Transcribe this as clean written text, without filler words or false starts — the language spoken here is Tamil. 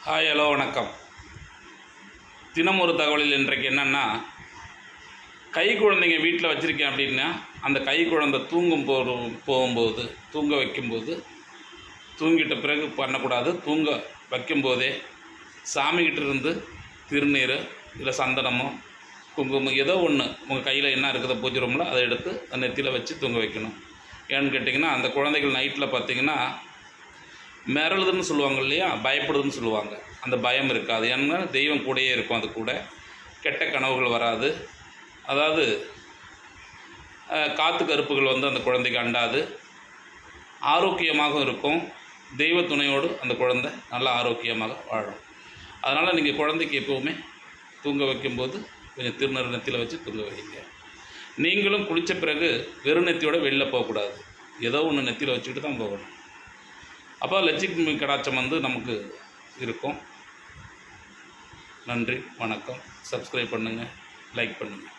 ஹாய் ஹலோ வணக்கம். தினம் ஒரு தகவலில் இன்றைக்கு என்னென்னா, கை குழந்தைங்க வீட்டில் வச்சுருக்கேன் அப்படின்னா, அந்த கை குழந்தை போகும்போது தூங்க வைக்கும்போது, தூங்கிட்ட பிறகு பண்ணக்கூடாது. தூங்க வைக்கும்போதே சாமிக்கிட்ட இருந்து திருநீர் இல்லை சந்தனமோ குங்குமம் ஏதோ ஒன்று உங்கள் கையில் என்ன இருக்குதோ பூஜை ரூமில் அதை எடுத்து அந்த நெத்தியில் வச்சு தூங்க வைக்கணும். ஏன்னு கேட்டிங்கன்னா, அந்த குழந்தைகள் நைட்டில் பார்த்திங்கன்னா மிரளுதுன்னு சொல்லுவாங்க இல்லையா, பயப்படுதுன்னு சொல்லுவாங்க. அந்த பயம் இருக்காது. ஏன்னா தெய்வம் கூடயே இருக்கும். அது கூட கெட்ட கனவுகள் வராது. அதாவது காற்று கருப்புகள் அந்த குழந்தைக்கு அண்டாது. ஆரோக்கியமாக இருக்கும். தெய்வ துணையோடு அந்த குழந்தை நல்லா ஆரோக்கியமாக வாழும். அதனால் நீங்கள் குழந்தைக்கு எப்போவுமே தூங்க வைக்கும்போது கொஞ்சம் திருநீர் நெத்தியில் வச்சு தூங்க வைங்க. நீங்களும் குளித்த பிறகு வெறும் நெத்தியோடு வெளில போகக்கூடாது. ஏதோ ஒன்று நெத்தியில் வச்சுக்கிட்டு தான் போகணும். அப்போ லட்சுமி கடாட்சம் நமக்கு இருக்கும். நன்றி, வணக்கம். சப்ஸ்கிரைப் பண்ணுங்கள், லைக் பண்ணுங்கள்.